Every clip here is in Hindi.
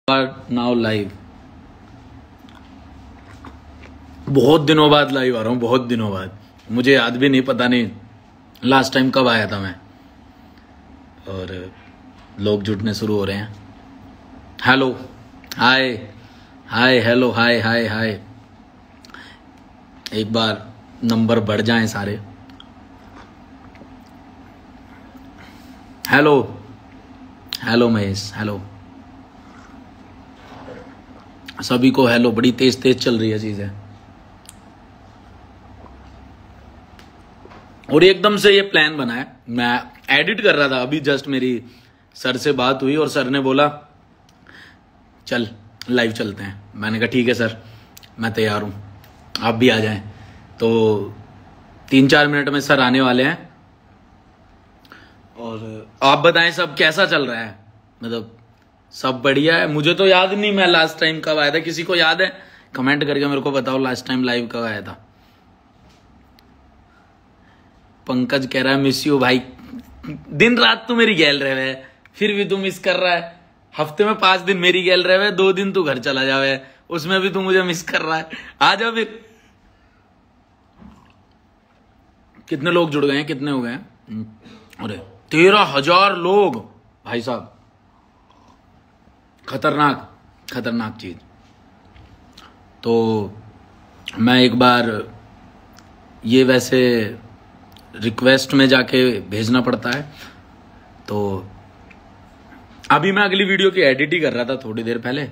Now live. बहुत दिनों बाद लाइव आ रहा हूँ, बहुत दिनों बाद। मुझे याद भी नहीं, पता नहीं लास्ट टाइम कब आया था मैं। और लोग जुटने शुरू हो रहे हैं। हेलो, हाय हाय, हेलो, हाय हाय हाय। एक बार नंबर बढ़ जाएं सारे। हेलो हेलो महेश, हेलो सभी को हेलो। बड़ी तेज तेज चल रही है चीजें। और एकदम से ये प्लान बना है। मैं एडिट कर रहा था अभी, जस्ट मेरी सर से बात हुई और सर ने बोला चल लाइव चलते हैं। मैंने कहा ठीक है सर, मैं तैयार हूं, आप भी आ जाएं। तो 3-4 मिनट में सर आने वाले हैं। और आप बताएं सब कैसा चल रहा है? मतलब सब बढ़िया है? मुझे तो याद नहीं मैं लास्ट टाइम कब आया था। किसी को याद है? कमेंट करके मेरे को बताओ लास्ट टाइम लाइव कब आया था। पंकज कह रहा है मिस यू भाई। दिन रात तू मेरी गैल रहे, फिर भी तू मिस कर रहा है। हफ्ते में 5 दिन मेरी गैल रहे, 2 दिन तू घर चला जावे, उसमें भी तू मुझे मिस कर रहा है। आ जा फिर। कितने लोग जुड़ गए हैं? कितने हो गए हैं? अरे 13,000 लोग भाई साहब। खतरनाक खतरनाक चीज। तो मैं एक बार ये वैसे रिक्वेस्ट में जाके भेजना पड़ता है। तो अभी मैं अगली वीडियो की एडिट ही कर रहा था थोड़ी देर पहले।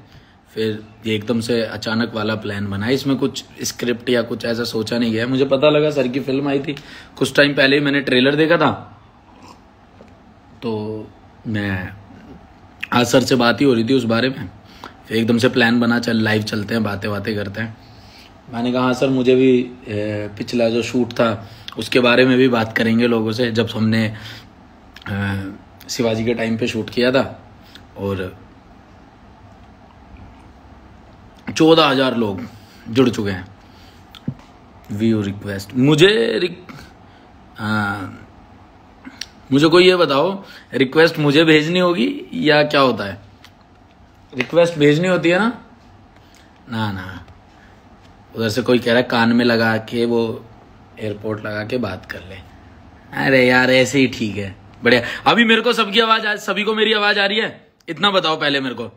फिर ये एकदम से अचानक वाला प्लान बना। इसमें कुछ स्क्रिप्ट या कुछ ऐसा सोचा नहीं गया। मुझे पता लगा सर की फिल्म आई थी कुछ टाइम पहले ही, मैंने ट्रेलर देखा था। तो मैं आज सर से बात ही हो रही थी उस बारे में। फिर एकदम से प्लान बना चल लाइव चलते हैं, बातें बातें करते हैं। मैंने कहा हाँ सर, मुझे भी पिछला जो शूट था उसके बारे में भी बात करेंगे लोगों से, जब हमने शिवाजी के टाइम पे शूट किया था। और 14,000 लोग जुड़ चुके हैं। व्यू रिक्वेस्ट मुझे कोई ये बताओ, रिक्वेस्ट मुझे भेजनी होगी या क्या होता है? रिक्वेस्ट भेजनी होती है ना? ना उधर से कोई कह रहा है कान में लगा के, वो एयरपोर्ट लगा के बात कर ले। अरे यार ऐसे ही ठीक है, बढ़िया। अभी मेरे को सबकी आवाज, सभी को मेरी आवाज आ रही है? इतना बताओ पहले मेरे को।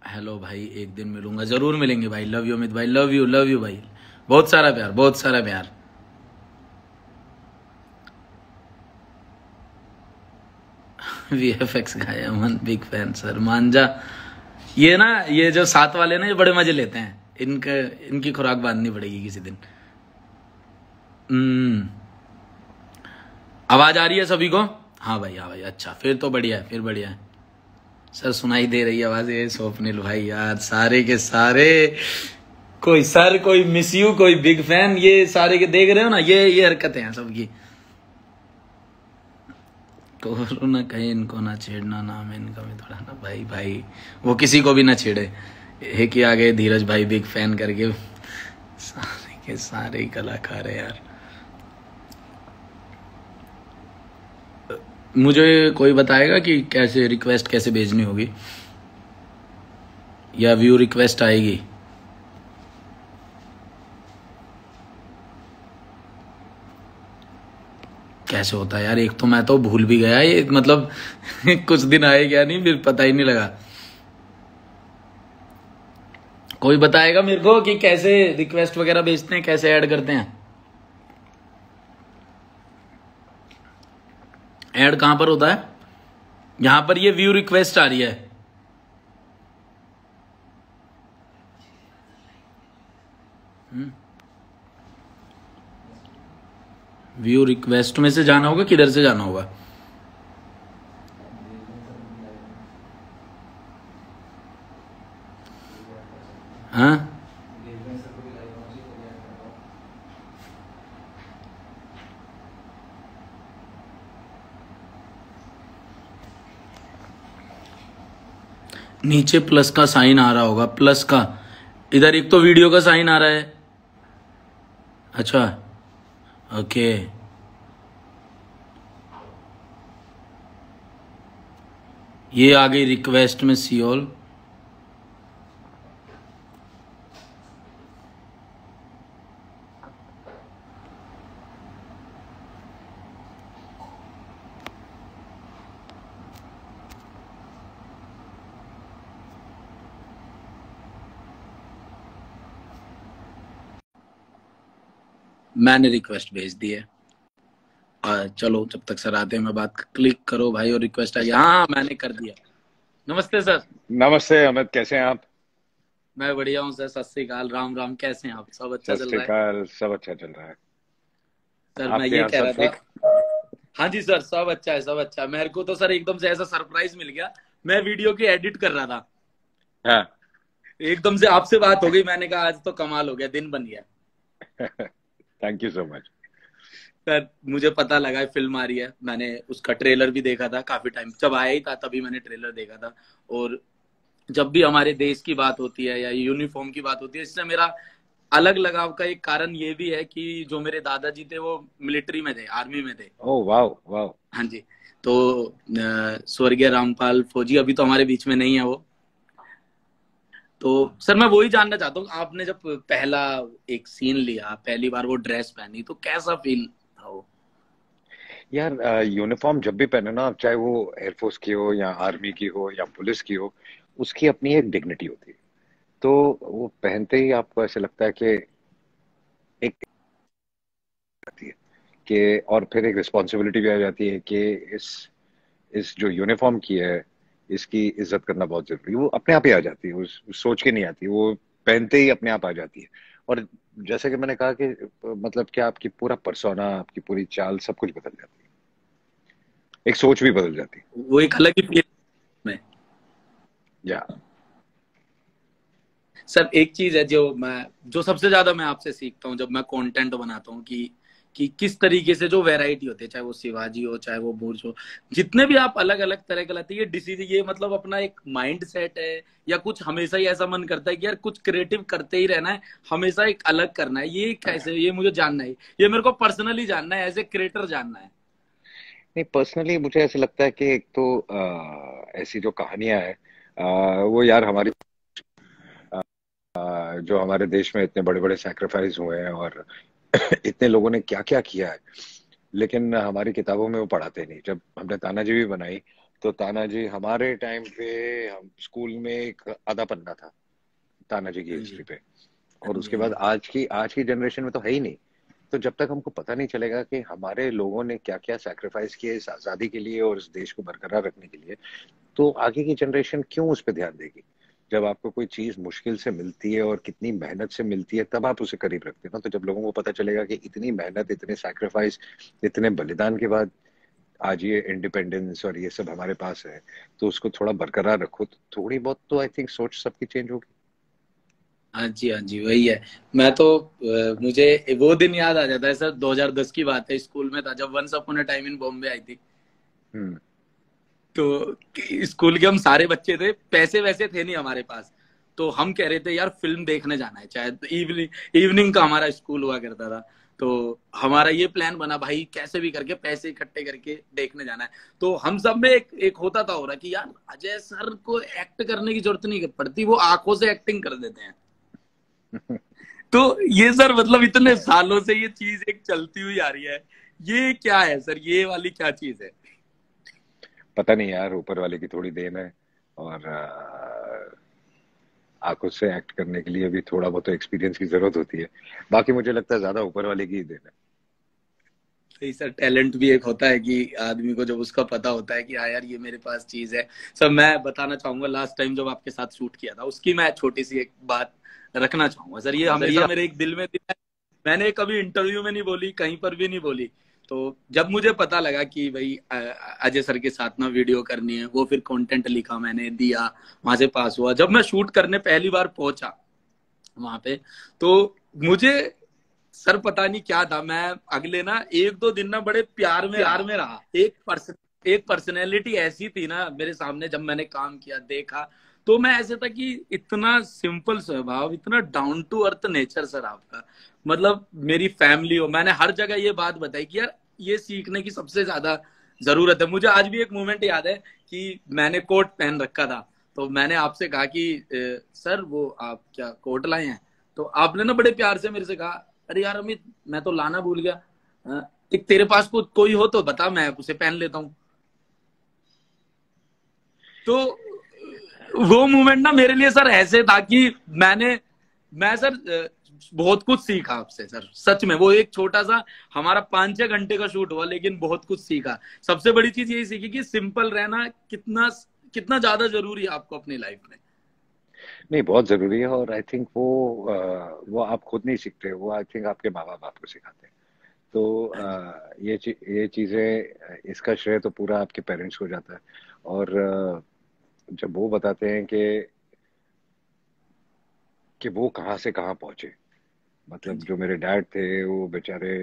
हेलो भाई, एक दिन मिलूंगा, जरूर मिलेंगे भाई। लव यू अमित भाई, लव यू भाई। बहुत सारा प्यार, बहुत सारा प्यार। VFX का है अमन, बिग फैन सर। मांझा ये जो साथ वाले ना, ये बड़े मजे लेते हैं। इनकी खुराक बांधनी पड़ेगी किसी दिन। आवाज आ रही है सभी को? हाँ भाई, हाँ भाई, अच्छा फिर तो बढ़िया है, फिर बढ़िया है। सर सुनाई दे रही है आवाज? ये स्वप्निल भाई यार, सारे के सारे, कोई सर, कोई मिस यू, कोई बिग फैन, ये सारे के देख रहे हो ना, ये हरकतें हैं सबकी। कोरोना कहे इनको ना छेड़ना, नाम है इनका भी थोड़ा ना। भाई वो किसी को भी ना छेड़े। एक ही आ गए धीरज भाई बिग फैन करके। सारे के सारे ही कलाकार है यार। मुझे कोई बताएगा कि कैसे रिक्वेस्ट कैसे भेजनी होगी, या व्यू रिक्वेस्ट आएगी? कैसे होता है यार? एक तो मैं तो भूल भी गया ये, मतलब कुछ दिन आए क्या नहीं, फिर पता ही नहीं लगा। कोई बताएगा मेरे को कि कैसे रिक्वेस्ट वगैरह भेजते हैं, कैसे ऐड करते हैं? ऐड कहां पर होता है? यहां पर ये व्यू रिक्वेस्ट आ रही है। व्यू रिक्वेस्ट में से जाना होगा, किधर से जाना होगा? हाँ नीचे प्लस का साइन आ रहा होगा, प्लस का। इधर एक तो वीडियो का साइन आ रहा है। अच्छा ओके। ये आ गई रिक्वेस्ट में सियोल। मैंने रिक्वेस्ट भेज दी है। चलो जब तक सर आते हैं मैं बात, क्लिक करो भाई और रिक्वेस्ट आई। हाँ मैंने कर दिया। नमस्ते सर। नमस्ते अमित, कैसे हैं आप? मैं बढ़िया हूँ सर, सत श्री अकाल, राम राम, कैसे हैं आप? सब अच्छा सत चल श्री रहा है? अकाल। सब अच्छा चल रहा है। सर मैं आपके ये यहाँ कह सब रहा ठीक? था, हाँ जी सर सब अच्छा है, सब अच्छा है। मेरे को तो सर एकदम से ऐसा सरप्राइज मिल गया, मैं वीडियो की एडिट कर रहा था, हाँ। एकदम से आपसे बात हो गई, मैंने कहा आज तो कमाल हो गया, दिन बन गया। Thank you so much. Sir मुझे पता लगा है फिल्म आ रही है, मैंने उसका ट्रेलर भी देखा था, काफी टाइम जब आया ही था तभी मैंने ट्रेलर देखा था। और जब भी हमारे देश की बात होती है या यूनिफॉर्म की बात होती है, इससे मेरा अलग लगाव का एक कारण ये भी है कि जो मेरे दादाजी थे वो मिलिट्री में थे, आर्मी में थे। ओह वाह वाह। हाँ जी। तो स्वर्गीय रामपाल फौजी अभी तो हमारे बीच में नहीं है वो। तो सर मैं वही जानना चाहता हूँ, आपने जब पहला एक सीन लिया, पहली बार वो ड्रेस पहनी, तो कैसा फील था वो? यार यूनिफॉर्म जब भी पहने ना, चाहे वो एयरफोर्स की हो या आर्मी की हो या पुलिस की हो, उसकी अपनी एक डिग्निटी होती है। तो वो पहनते ही आपको ऐसे लगता है कि एक आती है कि, और फिर एक रिस्पॉन्सिबिलिटी भी आ जाती है कि इस जो यूनिफॉर्म की है, इसकी इज्जत करना बहुत जरूरी है। वो अपने आप ही आ जाती है, उस सोच के नहीं आती, वो पहनते ही अपने आप आ जाती है। और जैसे कि मैंने कहा कि मतलब कि आपकी पूरा पर्सोना, आपकी पूरी चाल, सब कुछ बदल जाती है। एक सोच भी बदल जाती है। वो एक अलग ही फील में। या सर एक चीज है जो सबसे ज्यादा मैं आपसे सीखता हूँ जब मैं कंटेंट बनाता हूँ, कि किस तरीके से जो वैरायटी होती है, चाहे वो शिवाजी हो चाहे वो बुर्ज हो, जितने भी आप अलग अलग तरह के लाते हैं, ये डिसीजन, ये मतलब अपना एक माइंड सेट है, या कुछ हमेशा ही ऐसा मन करता है कि यार कुछ क्रिएटिव करते ही रहना है, हमेशा एक अलग करना है, ये कैसे, ये मुझे जानना है, ये मेरे को पर्सनली जानना है, एज ए क्रिएटर जानना है। नहीं, पर्सनली मुझे ऐसा लगता है कि एक तो ऐसी जो कहानियां हैं, वो यार हमारी जो हमारे देश में इतने बड़े बड़े सैक्रिफाइस हुए हैं और इतने लोगों ने क्या क्या किया है, लेकिन हमारी किताबों में वो पढ़ाते नहीं। जब हमने तानाजी भी बनाई, तो तानाजी हमारे टाइम पे, हम स्कूल में एक आधा पन्ना था तानाजी की हाँ जी, हिस्ट्री पे। हाँ और जी, उसके हाँ बाद जी। आज की जनरेशन में तो है ही नहीं। तो जब तक हमको पता नहीं चलेगा कि हमारे लोगों ने क्या क्या सैक्रिफाइस किए इस आजादी के लिए और इस देश को बरकरार रखने के लिए, तो आगे की जनरेशन क्यों उस पर ध्यान देगी? जब आपको कोई चीज मुश्किल से मिलती है और कितनी मेहनत से मिलती है, तब आप उसे करीब रखते हैं ना। तो जब लोगों को पता चलेगा कि इतनी मेहनत, इतने सैक्रिफाइस, इतने बलिदान के बाद आज ये इंडिपेंडेंस और ये सब हमारे पास है, तो उसको थोड़ा बरकरार रखो, तो थोड़ी बहुत तो आई थिंक सोच सबकी चेंज होगी। हाँ जी, हाँ जी, वही है। मैं तो मुझे वो दिन याद आ जाता है सर, 2010 की बात है, स्कूल में था जब once upon a time in Bombay आई थी। हम्म। तो स्कूल के हम सारे बच्चे थे, पैसे वैसे थे नहीं हमारे पास, तो हम कह रहे थे यार फिल्म देखने जाना है, चाहे इवनिंग इवनिंग का हमारा स्कूल हुआ करता था। तो हमारा ये प्लान बना भाई, कैसे भी करके पैसे इकट्ठे करके देखने जाना है। तो हम सब में एक होता था हो रहा कि यार अजय सर को एक्ट करने की जरूरत नहीं पड़ती, वो आंखों से एक्टिंग कर देते हैं। तो ये सर मतलब इतने सालों से ये चीज एक चलती हुई आ रही है, ये क्या है सर, ये वाली क्या चीज है? पता नहीं यार, ऊपर वाले की थोड़ी देन है। और आंखों से एक्ट करने के लिए भी थोड़ा बहुत एक्सपीरियंस की जरूरत होती है। बाकी मुझे लगता है ज्यादा ऊपर वाले की ही देन है। सही सर, टैलेंट भी एक होता है कि आदमी को जब उसका पता होता है कि हाँ यार ये मेरे पास चीज है। सर मैं बताना चाहूंगा, लास्ट टाइम जब आपके साथ शूट किया था उसकी मैं छोटी सी एक बात रखना चाहूंगा सर, ये सर हमेशा ये मेरे एक दिल में थी, मैंने कभी इंटरव्यू में नहीं बोली, कहीं पर भी नहीं बोली। तो जब मुझे पता लगा कि भाई अजय सर के साथ ना वीडियो करनी है, वो फिर कंटेंट लिखा, मैंने दिया, वहां से पास हुआ। जब मैं शूट करने पहली बार पहुंचा वहां पे, तो मुझे सर पता नहीं क्या था, मैं अगले ना एक दो दिन ना बड़े प्यार में रहा। एक पर्सनैलिटी ऐसी थी ना मेरे सामने, जब मैंने काम किया देखा, तो मैं ऐसे था कि इतना सिंपल स्वभाव, इतना down to earth nature sir आपका। मतलब मेरी फैमिली हो, मैंने हर जगह ये बात बताई कि यार ये सीखने की सबसे ज्यादा जरूरत है। मुझे आज भी एक मोमेंट याद है कि मैंने कोट पहन रखा था, तो मैंने आपसे कहा कि सर वो आप क्या कोट लाए हैं? तो आपने ना बड़े प्यार से मेरे से कहा, अरे यार अमित मैं तो लाना भूल गया, तेरे पास कोई हो तो बता, मैं उसे पहन लेता हूँ। तो वो मोमेंट ना मेरे लिए सर ऐसे था कि मैं सर बहुत कुछ सीखा आपसे सर, सच में। वो एक छोटा सा हमारा 5-6 घंटे का शूट हुआ, लेकिन बहुत कुछ सीखा। सबसे बड़ी चीज यही सीखी कि सिंपल रहना कितना कितना ज्यादा जरूरी है आपको अपनी लाइफ में। नहीं, बहुत जरूरी है। और आई थिंक वो आप खुद नहीं सीखते, वो आई थिंक आपके माँ बाप आपको सिखाते हैं। तो हाँ जी। ये चीजें, इसका श्रेय तो पूरा आपके पेरेंट्स को जाता है। और जब वो बताते हैं कि वो कहाँ से कहाँ पहुंचे, हाँ मतलब जी। जो मेरे डैड थे वो बेचारे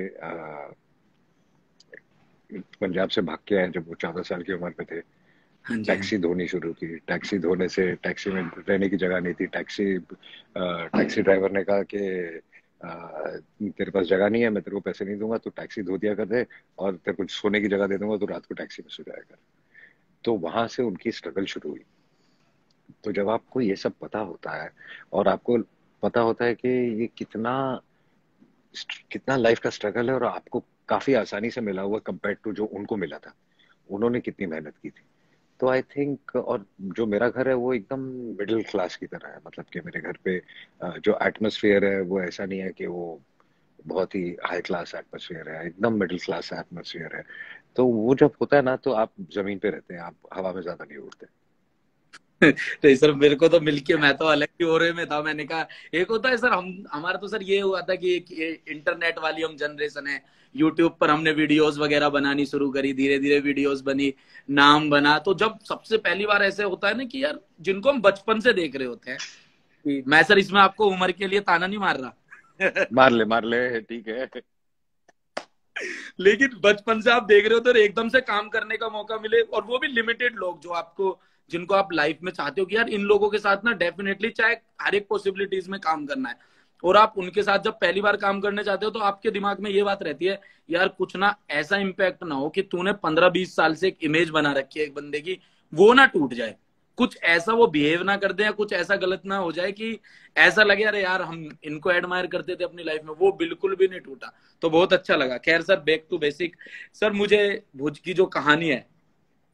पंजाब से भाग के आए जब वो 14 साल की उम्र में थे। हाँ जी। हाँ टैक्सी धोनी शुरू की, टैक्सी धोने से टैक्सी में रहने की जगह नहीं थी। टैक्सी ड्राइवर ने कहा कि तेरे पास जगह नहीं है, मैं तेरे को पैसे नहीं दूंगा, तू टैक्सी धो दिया कर दे, और तेरे को सोने की जगह दे दूंगा, तो रात को टैक्सी में सो जाया कर। तो वहां से उनकी स्ट्रगल शुरू हुई। तो जब आपको ये सब पता होता है, और आपको पता होता है कि ये कितना कितना लाइफ का स्ट्रगल है, और आपको काफी आसानी से मिला हुआ कंपेयर टू जो उनको मिला था, उन्होंने कितनी मेहनत की थी। तो आई थिंक, और जो मेरा घर है वो एकदम मिडिल क्लास की तरह है। मतलब कि मेरे घर पे जो एटमोसफियर है वो ऐसा नहीं है कि वो बहुत ही हाई क्लास एटमोसफियर है, एकदम मिडिल क्लास एटमोसफियर है। तो वो जब होता है ना, तो आप जमीन पे रहते हैं, आप हवा में ज्यादा नहीं उड़ते। नहीं सर, मेरे को तो मिलके मैं तो अलग ही ओरे में था। मैंने कहा एक होता है सर, हम हमारा तो सर ये हुआ था कि एक ये इंटरनेट वाली हम जनरेशन है। यूट्यूब पर हमने वीडियोस वगैरह बनानी शुरू करी, धीरे धीरे वीडियोस बनी, नाम बना। तो जब सबसे पहली बार ऐसे होता है ना कि यार जिनको हम बचपन से देख रहे होते हैं, कि मैं सर इसमें आपको उम्र के लिए ताना नहीं मार रहा मार ले, ठीक है। लेकिन बचपन से आप देख रहे हो तो एकदम से काम करने का मौका मिले, और वो भी लिमिटेड लोग जो आपको, जिनको आप लाइफ में चाहते हो कि यार इन लोगों के साथ ना डेफिनेटली चाहे हर एक पॉसिबिलिटीज में काम करना है, और आप उनके साथ जब पहली बार काम करने चाहते हो तो आपके दिमाग में ये बात रहती है, यार कुछ ना ऐसा इम्पैक्ट ना हो कि तूने 15-20 साल से एक इमेज बना रखी है एक बंदे की, वो ना टूट जाए। कुछ ऐसा वो बिहेव ना कर दे, या कुछ ऐसा गलत ना हो जाए कि ऐसा लगे अरे यार हम इनको एडमायर करते थे अपनी लाइफ में। वो बिल्कुल भी नहीं टूटा, तो बहुत अच्छा लगा। खैर sir, back to basic. Sir मुझे भुज की जो कहानी है,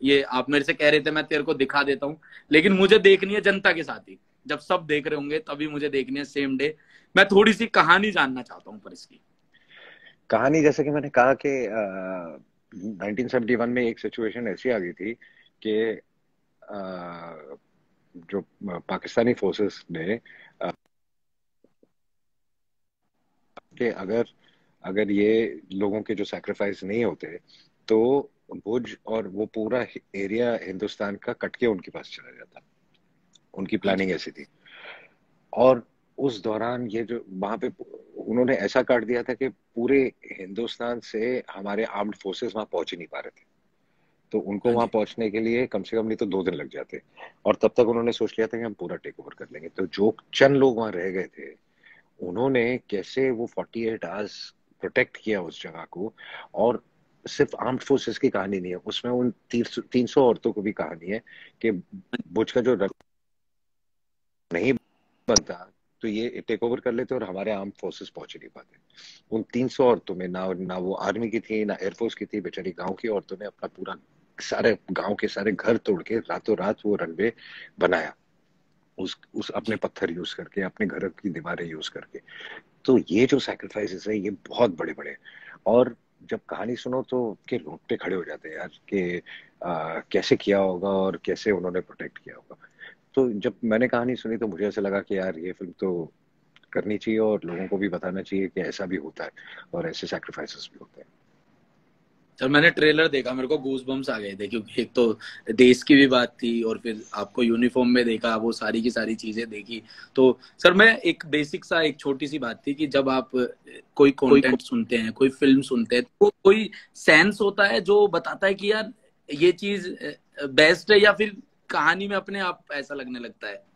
ये आप मेरे से कह रहे थे मैं तेरे को दिखा देता हूँ, लेकिन मुझे देखनी है जनता के साथ ही, जब सब देख रहे होंगे तभी मुझे देखनी है, सेम डे। मैं थोड़ी सी कहानी जानना चाहता हूँ पर इसकी। कहानी, जैसे कि मैंने कहा कि 1971 में एक सिचुएशन ऐसी आ गई थी कि जो पाकिस्तानी फोर्सेस ने कि अगर ये लोगों के जो सैक्रिफाइस नहीं होते, तो भुज और वो पूरा एरिया हिंदुस्तान का कट के उनके पास चला जाता। उनकी हाँ जी। प्लानिंग ऐसी थी। और उस दौरान ये जो वहां पे उन्होंने ऐसा काट दिया था कि पूरे हिंदुस्तान से हमारे आर्म्ड फोर्सेस वहां पहुंच ही नहीं पा रहे थे। तो उनको हाँ वहां जी। पहुंचने के लिए कम से कम नहीं तो 2 दिन लग जाते। और तब तक उन्होंने सोच लिया था कि हम पूरा टेक ओवर कर लेंगे। तो जो चंद लोग वहां रह गए थे, उन्होंने कैसे वो 48 आवर्स प्रोटेक्ट किया उस जगह को। और सिर्फ आर्म्ड फोर्सेस की कहानी नहीं है उसमें, उन 300 औरतों को भी कहानी है कि बुर्ज का जो रक्त नहीं बनता, तो ये टेक ओवर कर लेते और हमारे आर्म फोर्सेस पहुंच ही नहीं पाते। उन 300 औरतों में ना वो आर्मी की थी ना एयरफोर्स की थी, बेचारी गांव की औरतों ने अपना पूरा सारे गांव के सारे घर तोड़ के रातों रात वो रनवे बनाया, उस अपने जी। पत्थर यूज करके, अपने घर की दीवारें यूज करके। तो ये जो सैक्रिफाइसेस है ये बहुत बड़े बड़े। और जब कहानी सुनो तो के रोंगटे खड़े हो जाते हैं यार कि कैसे किया होगा और कैसे उन्होंने प्रोटेक्ट किया होगा। तो जब मैंने कहानी सुनी तो मुझे ऐसा लगा कि यार ये फिल्म तो करनी चाहिए, और लोगों को भी बताना चाहिए कि ऐसा भी होता है और ऐसे सैक्रिफाइसेस भी होते हैं। सर मैंने ट्रेलर देखा, मेरे को गूज बम्स आ गए थे, क्योंकि एक तो देश की भी बात थी, और फिर आपको यूनिफॉर्म में देखा, वो सारी की सारी चीजें देखी। तो सर मैं एक बेसिक सा, एक छोटी सी बात थी कि जब आप कोई कोई कंटेंट सुनते हैं, कोई फिल्म सुनते हैं, तो कोई सेंस होता है जो बताता है कि यार ये चीज बेस्ट है, या फिर कहानी में अपने आप ऐसा लगने लगता है?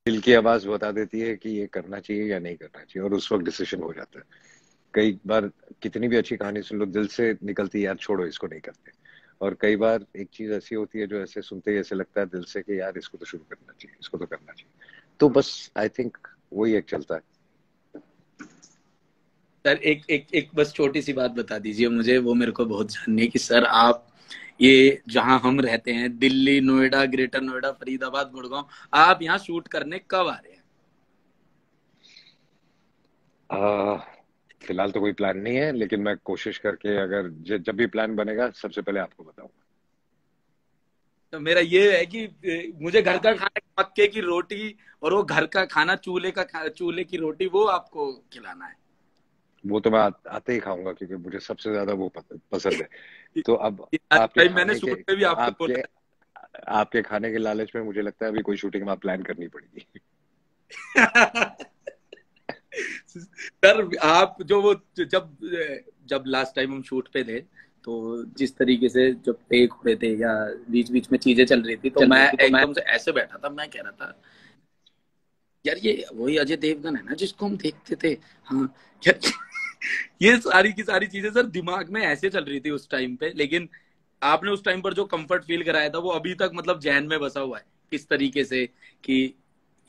दिल की आवाज बता देती है कि ये करना चाहिए या नहीं करना चाहिए, और उस वक्त डिसीजन हो जाता है। कई बार कितनी भी अच्छी कहानी सुन लो, दिल से निकलती है यार छोड़ो इसको नहीं करते। और कई बार एक चीज ऐसी होती है जो ऐसे सुनते ही ऐसे लगता है दिल से कि यार इसको तो शुरू करना चाहिए, इसको तो करना चाहिए। तो बस आई थिंक वही एक चलता है। सर एक एक एक बस छोटी सी बात बता दीजिए मुझे, वो मेरे को बहुत जाननी है कि सर आप ये जहां हम रहते हैं दिल्ली, नोएडा, ग्रेटर नोएडा, फरीदाबाद, गुड़गांव, आप यहाँ शूट करने कब आ रहे हैं? आ, फिलहाल तो कोई प्लान नहीं है, लेकिन मैं कोशिश करके अगर जब भी प्लान बनेगा सबसे पहले आपको बताऊंगा। तो मेरा ये है कि मुझे घर का खाना, मक्के की रोटी और वो घर का खाना, चूल्हे की रोटी, वो आपको खिलाना है। वो तो मैं आते ही खाऊंगा, क्योंकि मुझे सबसे ज्यादा वो पसंद है। तो अब आपके भाई मैंने खाने के शूट में भी आपको आपके बोला आपके खाने के लालच में मुझे लगता है अभी कोई शूटिंग वहां प्लान करनी पड़ेगी। है। सर आप जो वो जब जब लास्ट टाइम हम शूट पे थे, तो जिस तरीके से जब टेक हुए थे या बीच बीच में चीजें चल रही थी, तो मैं एकदम से ऐसे बैठा था, मैं कह रहा था यार ये वही अजय देवगन है ना जिसको हम देखते थे। हाँ यार, ये सारी की सारी चीजें सर दिमाग में ऐसे चल रही थी उस टाइम पे, लेकिन आपने उस टाइम पर जो कंफर्ट फील कराया था वो अभी तक मतलब जहन में बसा हुआ है किस तरीके से कि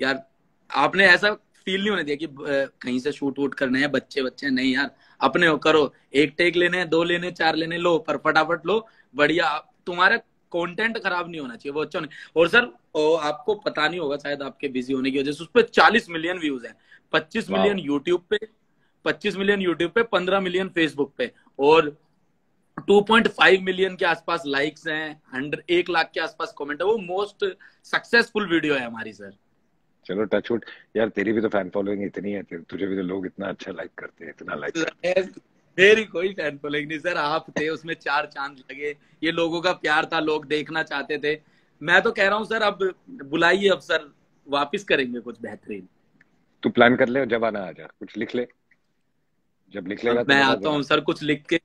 यार आपने ऐसा फील नहीं होने दिया कि कहीं से शूट वूट करने हैं, बच्चे बच्चे नहीं यार, अपने हो करो, एक टेक लेने हैं, दो लेने, चार लेने, लो पर फटाफट लो, बढ़िया। तुम्हारा कंटेंट खराब नहीं होना चाहिए, वो अच्छा नहीं। और सर आपको पता नहीं होगा शायद आपके बिजी होने की वजह से, उस पर 40 मिलियन व्यूज हैं, 25 वाह। मिलियन यूट्यूब पे, 25 मिलियन यूट्यूब पे, 15 मिलियन फेसबुक पे, और 2.5 मिलियन के आसपास लाइक्स हैं, 1 लाख के आसपास कमेंट है। वो मोस्ट सक्सेसफुल वीडियो है हमारी सर। चलो टचवुड। यार तेरी भी तो फैन फॉलोइंग इतनी है, तुझे भी तो लोग इतना अच्छा लाइक करते हैं, इतना लाइक करते हैं। मेरी कोई फैन फॉलोइंग नहीं सर, आप थे उसमें 4 चांद लगे, ये लोगों का प्यार था, लोग देखना चाहते थे। मैं तो कह रहा हूँ सर अब बुलाइए, अब सर वापिस करेंगे कुछ बेहतरीन। तू प्लान कर ले और जब आना आ जा, कुछ लिख ले, जब लिख लेगा अब तो मैं बता आता देना। हूँ सर कुछ लिख के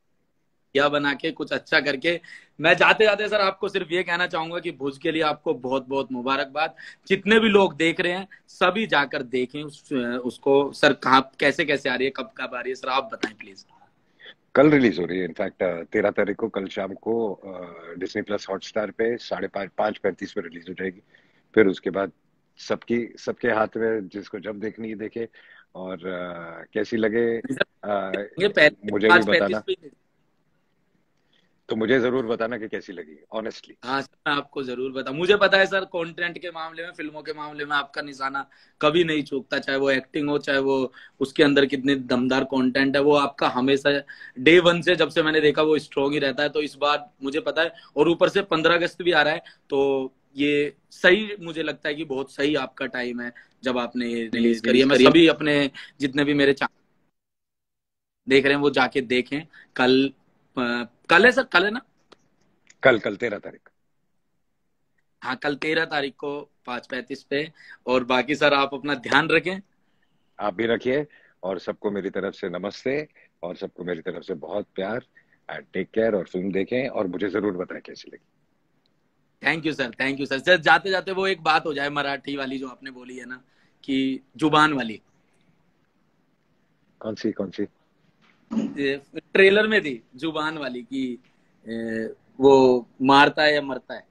या बना के कुछ अच्छा करके। मैं जाते जाते सर आपको सिर्फ ये कहना चाहूंगा कि भुज के लिए आपको बहुत बहुत मुबारकबाद। जितने भी लोग देख रहे हैं सभी जाकर देखें उसको। सर कहाँ कैसे कैसे आ रही है, कब कब आ रही है, सर आप बताएं प्लीज। कल रिलीज हो रही है इनफैक्ट, 13 तारीख को, कल शाम को डिज्नी प्लस हॉटस्टार पे 5:35 पे रिलीज हो जाएगी। फिर उसके बाद सबके हाथ में, जिसको जब देखनी है देखे। और कैसी लगे ये पहले मुझे भी 5:35 बताना। पे। तो मुझे जरूर बताना कि कैसी लगी, ऑनेस्टली। हाँ सर मैं आपको जरूर बता, मुझे पता है सर कंटेंट के मामले में, फिल्मों के मामले में आपका निशाना कभी नहीं चूकता, चाहे वो एक्टिंग हो, चाहे वो उसके अंदर कितने दमदार कंटेंट है, वो आपका हमेशा डे वन से जब से मैंने देखा वो स्ट्रॉन्ग ही रहता है। तो इस बार मुझे पता है, और ऊपर से 15 अगस्त भी आ रहा है, तो ये सही मुझे लगता है कि बहुत सही आपका टाइम है जब आपने ये रिलीज करी है। मैं सभी अपने जितने भी मेरे देख रहे हैं वो जाके देखें। कल कल है सर, कल है ना? कल कल 13 तारीख। हाँ कल 13 तारीख को 5:35 पे। और बाकी सर आप अपना ध्यान रखें। आप भी रखिए। और सबको मेरी तरफ से नमस्ते। और सबको मेरी तरफ से बहुत प्यार। एंड टेक केयर, और फिल्म देखें और मुझे जरूर बताएं कैसी लगी। Thank you sir, thank you sir. Sir जाते जाते वो एक बात हो जाए मराठी वाली जो आपने बोली है ना, कि जुबान वाली, कौन सी? ट्रेलर में थी जुबान वाली, कि वो मारता है या मरता है।